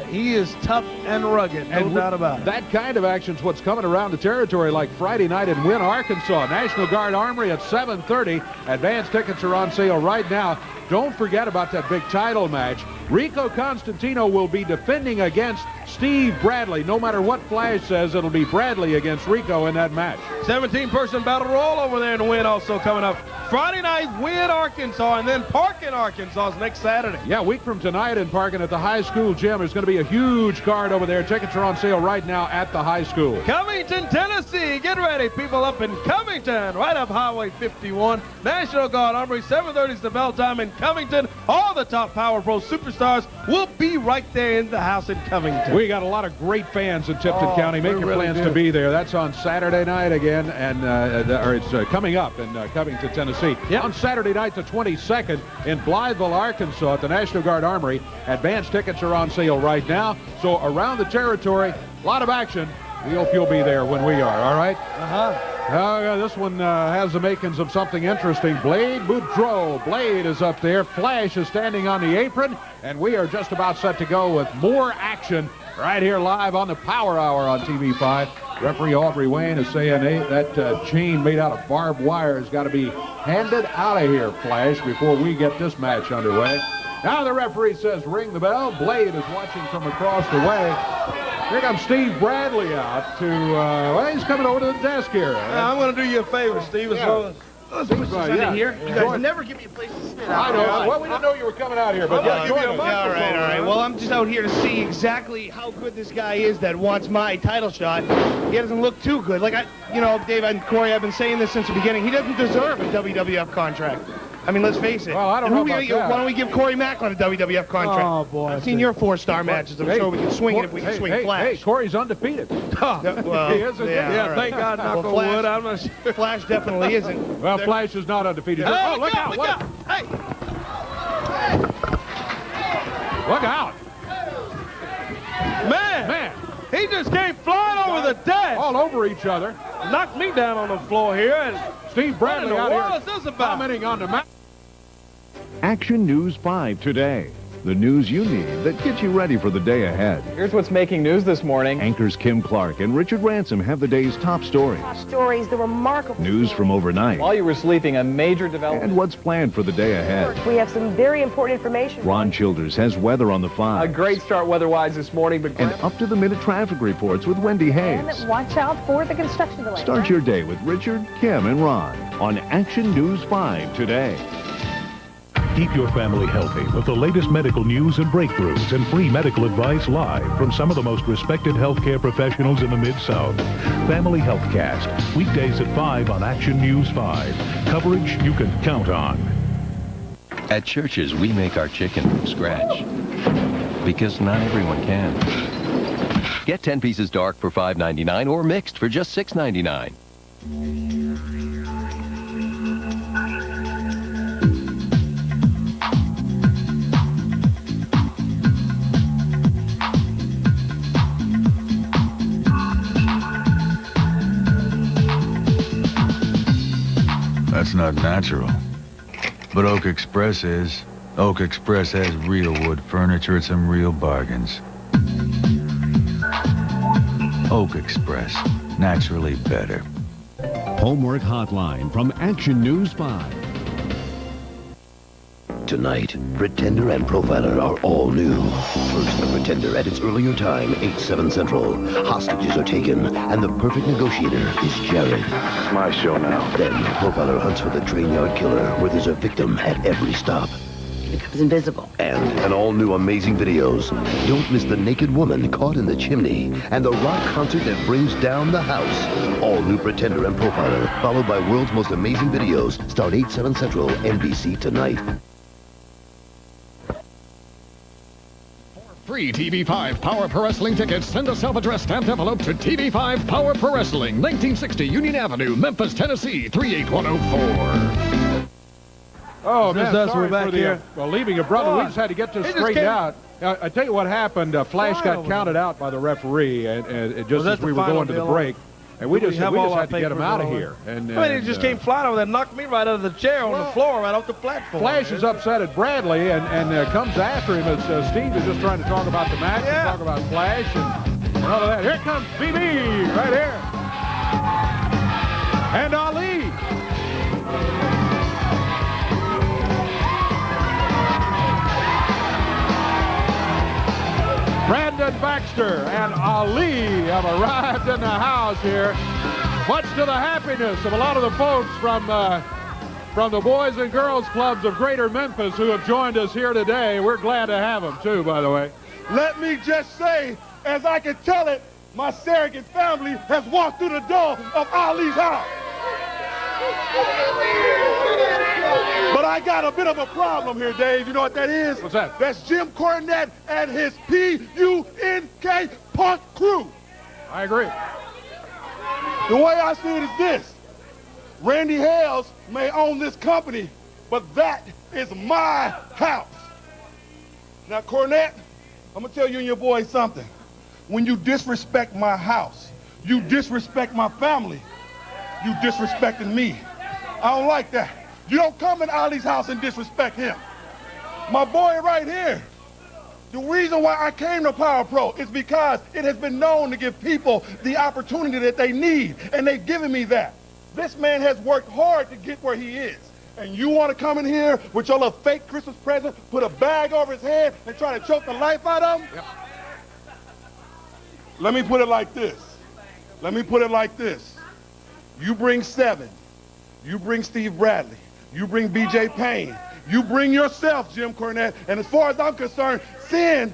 he is tough and rugged, no doubt about it. That kind of action's what's coming around the territory, like Friday night in Wynn, Arkansas. National Guard Armory at 7:30. Advance tickets are on sale right now. Don't forget about that big title match. Rico Constantino will be defending against Steve Bradley. No matter what Flash says, it'll be Bradley against Rico in that match. 17-person battle roll over there in Wynn also coming up. Friday night, Wynn, Arkansas, and then Parkin, Arkansas is next Saturday. Yeah, a week from tonight in Parkin at the high school gym. There's going to be a huge card over there. Tickets are on sale right now at the high school. Covington, Tennessee. Get ready, people up in Covington, right up Highway 51. National Guard Armory, 7:30 is the bell time in Covington. All the top PowerPro superstars will be right there in the house in Covington. We got a lot of great fans in Tipton County. Make your plans to be there. That's on Saturday night again, and it's coming up in Covington, Tennessee. Yep. On Saturday night, the 22nd, in Blytheville, Arkansas, at the National Guard Armory. Advance tickets are on sale right now. So around the territory, a lot of action. We hope you'll be there when we are, all right? This one has the makings of something interesting. Blade Boudreaux. Blade is up there. Flash is standing on the apron. And we are just about set to go with more action right here live on the Power Hour on TV5. Referee Aubrey Wayne is saying, hey, that chain made out of barbed wire has got to be handed out of here, Flash, before we get this match underway. Now the referee says ring the bell. Blade is watching from across the way. Here comes Steve Bradley out to, well, he's coming over to the desk here. I'm going to do you a favor, Steve. Let's put this in here. You guys never give me a place to sit. I know. Well, we didn't know you were coming out here, but yeah, join us. All right. Well, I'm just out here to see exactly how good this guy is that wants my title shot. He doesn't look too good. Like, Dave and Corey, I've been saying this since the beginning. He doesn't deserve a WWF contract. I mean, let's face it. Well, I don't know about that. Why don't we give Corey Mack on a WWF contract? Oh, boy. I've seen your 4-star matches. I'm sure we can swing it if we can swing Flash. Hey, Corey's undefeated. Well, he isn't. Yeah, thank God, knock on wood. I'm not sure. Flash definitely isn't. Well, Flash is not undefeated. Hey, oh, look out. Look out. Hey. Look out. Man. He just came flying over the desk. All over each other. Knocked me down on the floor here. And Steve Bradley out here. What is this about? Commenting on the match. Action News 5 today. The news you need that gets you ready for the day ahead. Here's what's making news this morning. Anchors Kim Clark and Richard Ransom have the day's top stories. Top stories, the remarkable News from overnight. While you were sleeping, a major development. And what's planned for the day ahead. We have some very important information. Ron Childers has weather on the 5. A great start weather-wise this morning, but and up-to-the-minute traffic reports with Wendy Hayes. And watch out for the construction delay. Start your day with Richard, Kim, and Ron on Action News 5 today. Keep your family healthy with the latest medical news and breakthroughs and free medical advice live from some of the most respected healthcare professionals in the Mid-South. Family Healthcast, weekdays at 5 on Action News 5. Coverage you can count on. At Church's, we make our chicken from scratch because not everyone can. Get 10 pieces dark for $5.99 or mixed for just $6.99. That's not natural. But Oak Express is. Oak Express has real wood furniture at some real bargains. Oak Express, naturally better. Homework Hotline from Action News 5. Tonight, Pretender and Profiler are all new. First, the Pretender at its earlier time, 8/7 Central. Hostages are taken, and the perfect negotiator is Jared. It's my show now. Then, Profiler hunts for the train yard killer, where there's a victim at every stop. He becomes invisible. And an all-new amazing videos. Don't miss the naked woman caught in the chimney, and the rock concert that brings down the house. All new Pretender and Profiler, followed by world's most amazing videos. Start 8/7 Central, NBC tonight. Free TV5 Power Pro Wrestling tickets. Send a self-addressed stamped envelope to TV5 Power Pro Wrestling, 1960 Union Avenue, Memphis, Tennessee, 38104. Oh, man, We're sorry back for here. the leaving abruptly. We just had to get this straightened out. I tell you what happened. Flash got counted out by the referee, and just as we were going to the break. And we just had to get him out of here. And he just came flying over there, knocked me right out of the chair on the floor, right off the platform. Flash is upset at Bradley and comes after him as Steve is just trying to talk about the match and talk about Flash and all of that. Here comes BB right here. And Ali. Brandon Baxter and Ali have arrived in the house here, much to the happiness of a lot of the folks from the Boys and Girls Clubs of Greater Memphis who have joined us here today. We're glad to have them, too, by the way. Let me just say, as I can tell it, my surrogate family has walked through the door of Ali's house. But I got a bit of a problem here, Dave. You know what that is? What's that? That's Jim Cornette and his P-U-N-K punk crew. I agree. The way I see it is this. Randy Hales may own this company, but that is my house. Now, Cornette, I'm going to tell you and your boys something. When you disrespect my house, you disrespect my family, you disrespecting me. I don't like that. You don't come in Ali's house and disrespect him. My boy right here, the reason why I came to PowerPro is because it has been known to give people the opportunity that they need, and they've given me that. This man has worked hard to get where he is. And you want to come in here with your little fake Christmas present, put a bag over his head, and try to choke the life out of him? Yep. Let me put it like this. Let me put it like this. You bring 7. You bring Steve Bradley. You bring B.J. Payne. You bring yourself, Jim Cornette. And as far as I'm concerned, Sin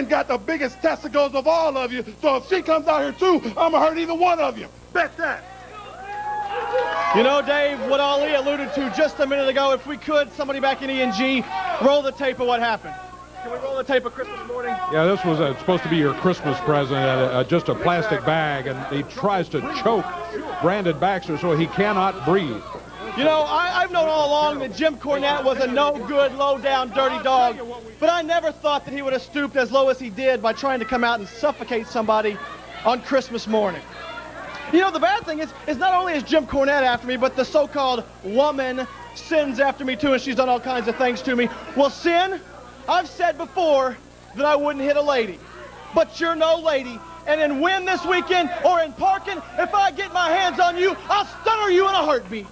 got the biggest testicles of all of you. So if she comes out here too, I'm going to hurt either one of you. Bet that. You know, Dave, what Ali alluded to just a minute ago, if we could, somebody back in E&G, roll the tape of what happened. Can we roll the tape of Christmas morning? Yeah, this was supposed to be your Christmas present, just a plastic bag, and he tries to choke Brandon Baxter so he cannot breathe. You know, I've known all along that Jim Cornette was a no-good, low-down, dirty dog, but I never thought that he would have stooped as low as he did by trying to come out and suffocate somebody on Christmas morning. You know, the bad thing is not only is Jim Cornette after me, but the so-called woman Sin's after me, too, and she's done all kinds of things to me. Well, Sin, I've said before that I wouldn't hit a lady, but you're no lady. And in Wynn this weekend or in Parkin, if I get my hands on you, I'll stunner you in a heartbeat.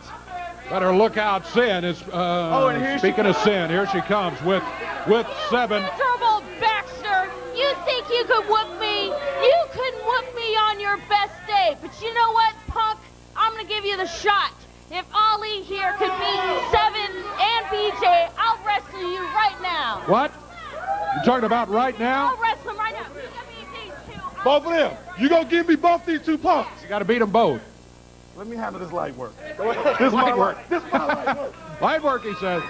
Better look out, Sin. Speaking of Sin, here she comes with 7. Miserable Baxter, you think you could whoop me? You couldn't whoop me on your best day. But you know what, punk? I'm going to give you the shot. If Ali here could beat 7 and BJ, I'll wrestle you right now. What? You talking about right now? I'll wrestle him right now. You got me these 2. Both of them. You going to give me both these 2 punks? You got to beat them both. Let me handle this light work. This light work. This is my light work. Light work, he says.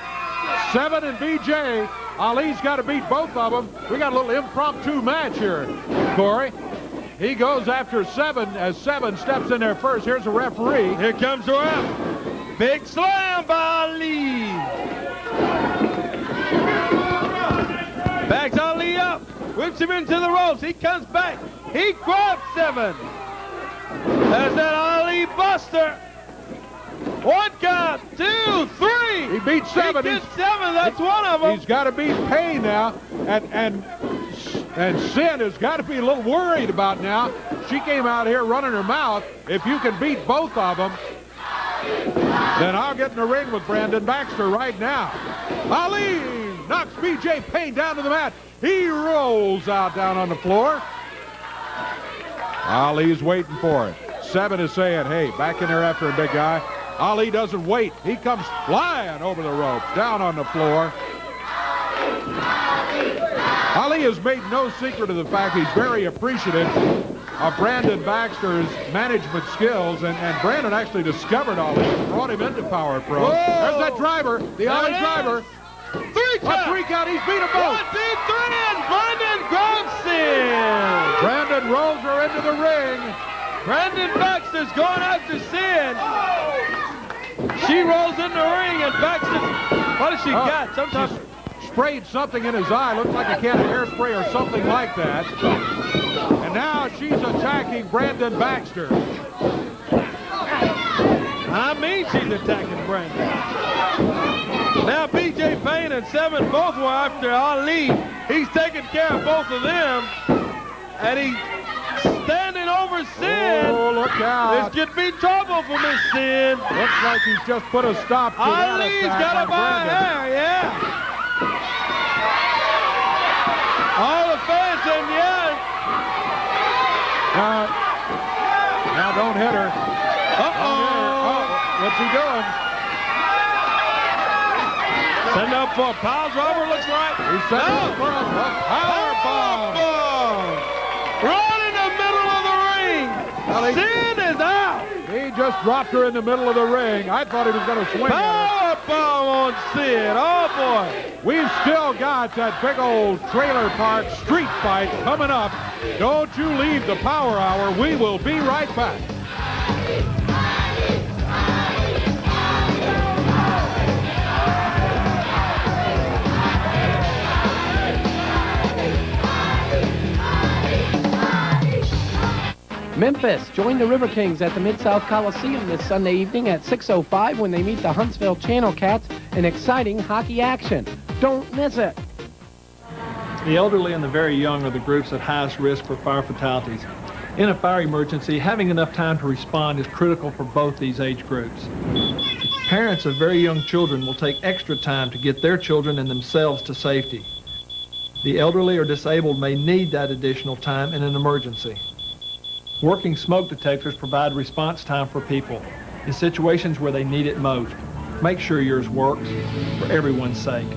7 and BJ. Ali's got to beat both of them. We got a little impromptu match here, Corey. He goes after 7 as 7 steps in there first. Here's the referee. Here comes the ref. Big slam by Ali. Backs Ali up. Whips him into the ropes. He comes back. He grabs 7. There's that Ali Buster. 1 count, 2, 3. He beat 7. He gets 7. That's one of them. He's got to beat Payne now, and Sin has got to be a little worried about now. She came out here running her mouth. If you can beat both of them, then I'll get in the ring with Brandon Baxter right now. Ali knocks B.J. Payne down to the mat. He rolls out down on the floor. Ali's waiting for it. 7 is saying, hey, back in there after him, big guy. Ali doesn't wait. He comes flying over the ropes, down on the floor. Ali has made no secret of the fact he's very appreciative of Brandon Baxter's management skills, and Brandon actually discovered Ali and brought him into PowerPro. There's that driver, the Ali driver. 3 count. 3 count. He's beat them both. 1, 2, 3, and Brandon grabs Sin. Brandon rolls her into the ring. Brandon Baxter's going after Sin. She rolls in the ring, and Baxter, what has she got? Sometimes sprayed something in his eye. Looks like a can of hairspray or something like that. And now she's attacking Brandon Baxter. I mean she's attacking Brandon. Now B.J. Payne and 7 both were after Ali. He's taking care of both of them. And he's standing over Sin. Oh, look out. This could be trouble for Miss Sin. Looks like he's just put a stop to that Ali's attack got on a buy Brandon. hair, yeah. All the fans saying, yeah, hitter. What's he doing? Setting up for a pile driver, looks like. He's setting up for a power bomb. Right in the middle of the ring. Sid is out. He just dropped her in the middle of the ring. I thought he was going to swing at her. Power bomb on Sid. Oh, boy. We've still got that big old trailer park street fight coming up. Don't you leave the Power Hour. We will be right back. Memphis, join the River Kings at the Mid-South Coliseum this Sunday evening at 6:05 when they meet the Huntsville Channel Cats in exciting hockey action. Don't miss it. The elderly and the very young are the groups at highest risk for fire fatalities. In a fire emergency, having enough time to respond is critical for both these age groups. Parents of very young children will take extra time to get their children and themselves to safety. The elderly or disabled may need that additional time in an emergency. Working smoke detectors provide response time for people in situations where they need it most. Make sure yours works for everyone's sake.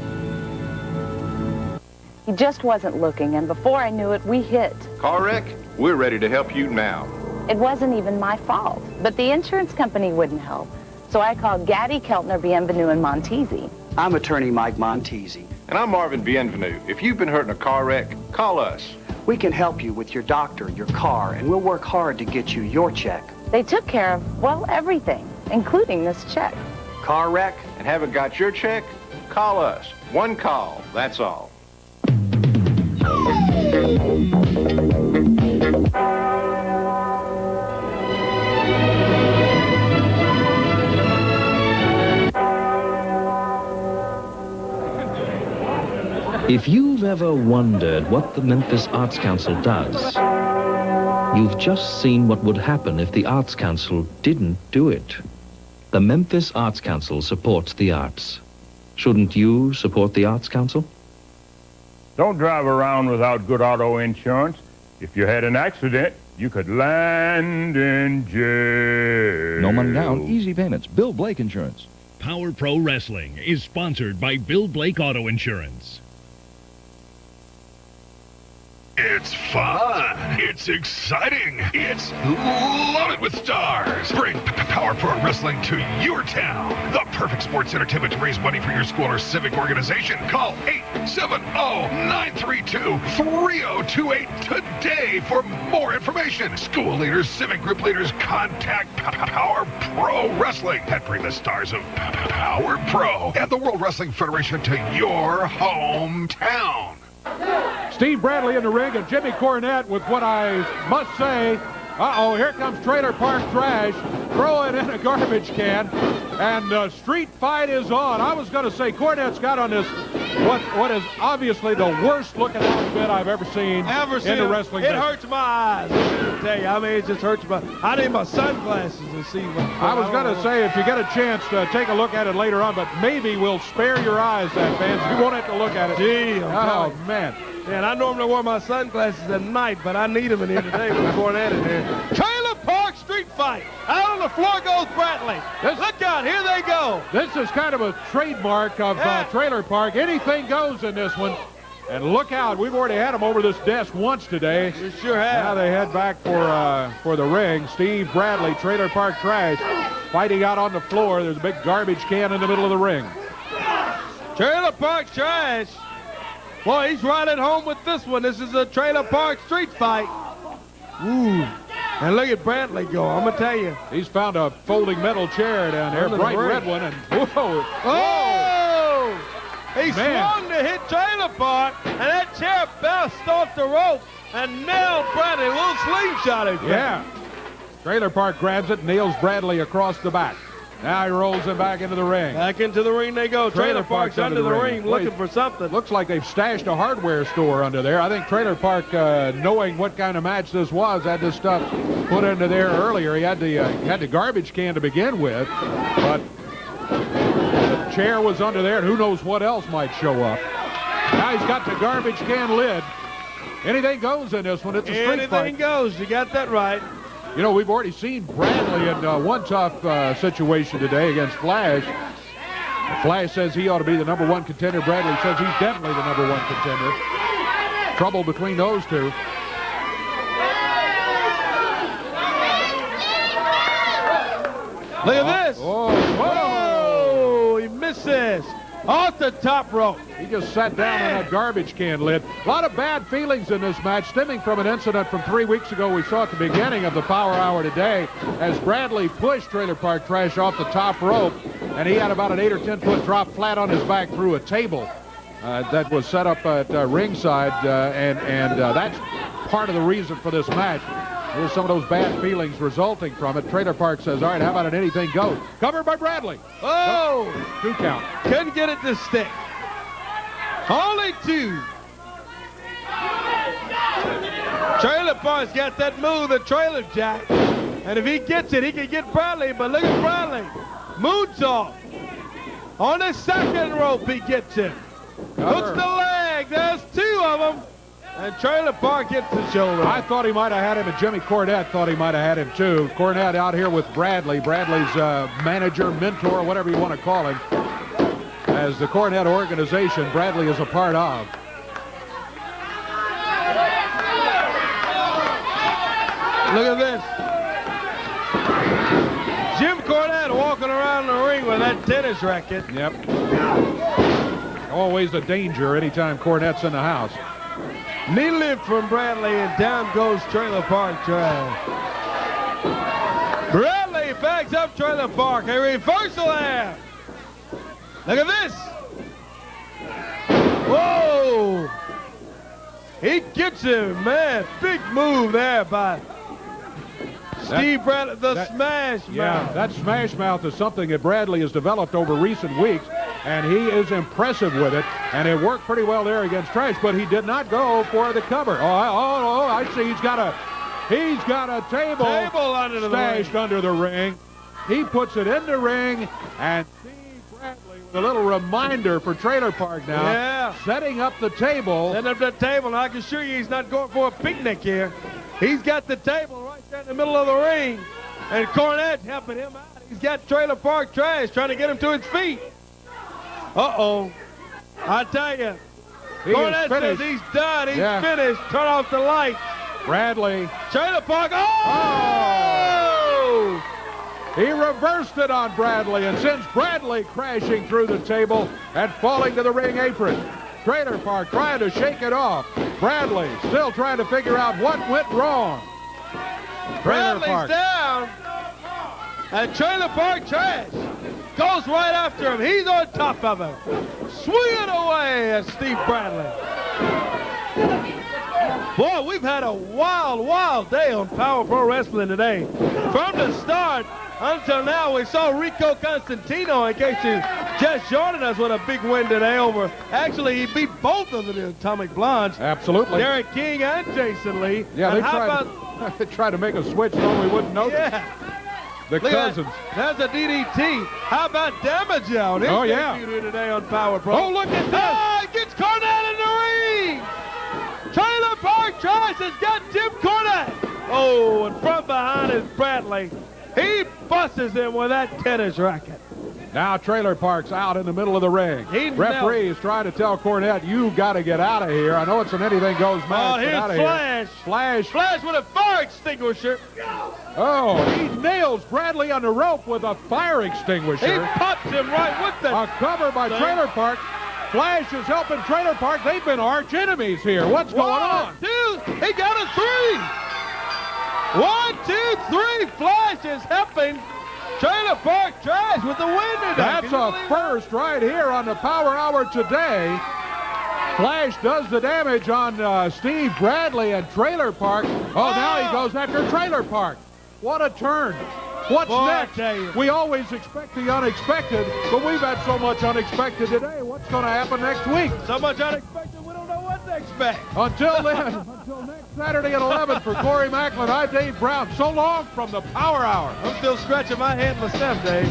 He just wasn't looking, and before I knew it, we hit. Car wreck? We're ready to help you now. It wasn't even my fault, but the insurance company wouldn't help. So I called Gaddy, Keltner, Bienvenue, and Montesi. I'm attorney Mike Montesi. And I'm Marvin Bienvenue. If you've been hurt in a car wreck, call us. We can help you with your doctor, your car, and we'll work hard to get you your check. They took care of, well, everything, including this check. Car wreck? And haven't got your check? Call us. One call, that's all. If you've ever wondered what the Memphis Arts Council does, you've just seen what would happen if the Arts Council didn't do it. The Memphis Arts Council supports the arts. Shouldn't you support the Arts Council? Don't drive around without good auto insurance. If you had an accident, you could land in jail. No money down, easy payments. Bill Blake Insurance. PowerPro Wrestling is sponsored by Bill Blake Auto Insurance. It's fun. It's exciting. It's loaded with stars. Bring PowerPro Wrestling to your town. The perfect sports entertainment to raise money for your school or civic organization. Call 870-932-3028 today for more information. School leaders, civic group leaders, contact PowerPro Wrestling and bring the stars of PowerPro and the World Wrestling Federation to your hometown. Steve Bradley in the ring and Jimmy Cornette with what I must say, here comes Trailer Park Trash, throwing in a garbage can, and the street fight is on. I was going to say Cornette's got on this, what is obviously the worst looking outfit I've ever seen in the wrestling It business. hurts my eyes, I tell you. I mean, it just hurts my... I need my sunglasses to see what... I was going to say, if you get a chance to take a look at it later on, but maybe we'll spare your eyes that, fans. You won't have to look at it. Gee, oh, man. Man, I normally wear my sunglasses at night, but I need them in here today with Cornette in here. Trailer Park Street Fight. Out on the floor goes Bradley. Look out, here they go. This is kind of a trademark of Trailer Park. Anything goes in this one. And look out, we've already had them over this desk once today. We sure have. Now they head back for the ring. Steve Bradley, Trailer Park Trash, fighting out on the floor. There's a big garbage can in the middle of the ring. Trailer Park Trash. Boy, he's right at home with this one. This is a Trailer Park Street Fight. Ooh. And look at Bradley go. I'm going to tell you. He's found a folding metal chair down there, bright red one, and whoa. Oh! He swung to hit Trailer Park, and that chair bounced off the rope and nailed Bradley. A little slingshot at Yeah. Trailer Park grabs it, nails Bradley across the back. Now he rolls him back into the ring. Back into the ring they go. Trailer Park's under the ring looking for something. Looks like they've stashed a hardware store under there. I think Trailer Park, knowing what kind of match this was, had this stuff put into there earlier. He had the garbage can to begin with, but the chair was under there, and who knows what else might show up. Now he's got the garbage can lid. Anything goes in this one. It's a street fight. Anything goes. You got that right. You know, we've already seen Bradley in one tough situation today against Flash. Flash says he ought to be the #1 contender. Bradley says he's definitely the #1 contender. Trouble between those two. Look at this. Oh, he misses. Off the top rope. He just sat down on that garbage can lid. A lot of bad feelings in this match stemming from an incident from 3 weeks ago we saw at the beginning of the Power Hour today as Bradley pushed Trailer Park Trash off the top rope, and he had about an 8 or 10 foot drop flat on his back through a table that was set up at ringside, and that's part of the reason for this match. Here's some of those bad feelings resulting from it. Trailer Park says, all right, how about an anything goes? Covered by Bradley. Oh! 2 count. Couldn't get it to stick. Only 2. Trailer Park's got that move, the trailer jack. And if he gets it, he can get Bradley. But look at Bradley. Moonsault. On the second rope, he gets it. Hooks the leg. There's 2 of them. And Trailer Park hits the shoulder. I thought he might have had him, and Jimmy Cornette thought he might have had him too. Cornette out here with Bradley. Bradley's manager, mentor, whatever you want to call him. As the Cornette organization, Bradley is a part of. Look at this. Jim Cornette walking around the ring with that tennis racket. Yep. Always a danger anytime Cornette's in the house. Knee lift from Bradley, and down goes Trailer Park Trash. Bradley backs up Trailer Park. A reversal there. Look at this. Whoa. He gets him, man. Big move there by Steve Bradley, the Smash Mouth. Yeah, that Smash Mouth is something that Bradley has developed over recent weeks, and he is impressive with it, and it worked pretty well there against Trash, but he did not go for the cover. Oh, I see. He's got a table under the stashed under the ring. He puts it in the ring, and Steve Bradley with a little reminder for Trailer Park now. Yeah. Setting up the table. Setting up the table, and I can assure you he's not going for a picnic here. He's got the table right there in the middle of the ring, and Cornette helping him out. He's got Trailer Park Trash trying to get him to his feet. Uh-oh. I tell you, Cornette says he's done. He's finished. Turn off the light. Bradley. Trailer Park. Oh! He reversed it on Bradley and sends Bradley crashing through the table and falling to the ring apron. Trailer Park trying to shake it off. Bradley still trying to figure out what went wrong. Bradley's down. And Trailer Park Trash goes right after him. He's on top of him. Swinging away at Steve Bradley. Boy, we've had a wild, wild day on Power Pro Wrestling today. From the start until now, we saw Rico Constantino, in case you just joining us, with a big win today over. Actually, he beat both of the Atomic Blondes. Absolutely. Derek King and Jason Lee. Yeah, they tried to make a switch so we wouldn't notice. Yeah. The cousins. That's a DDT. How about damage on his debut here today on Power Pro? Oh, look at this. Oh, he gets Cornette in the ring. Trailer Park Trash has got Jim Cornette. Oh, and from behind is Bradley. He busts him with that tennis racket. Now Trailer Park's out in the middle of the ring. Referee is trying to tell Cornette, you got to get out of here. I know it's an anything goes match. Oh, here's Flash. Flash with a fire extinguisher. Oh, he nails Bradley on the rope with a fire extinguisher. He pops him right with the A cover by Trailer Park. Flash is helping Trailer Park. They've been arch enemies here. What's going on? 2, he got a 3. 1, 2, 3. Flash is helping Trailer Park Trash with the win today. That's a first right here on the Power Hour today. Flash does the damage on Steve Bradley and Trailer Park. Oh, now he goes after Trailer Park. What a turn. What's next? We always expect the unexpected, but we've had so much unexpected today. What's going to happen next week? So much unexpected, we don't know what to expect. Until then, until next Saturday at 11, for Corey Macklin, I'm Dave Brown. So long from the Power Hour. I'm still scratching my head myself, Dave.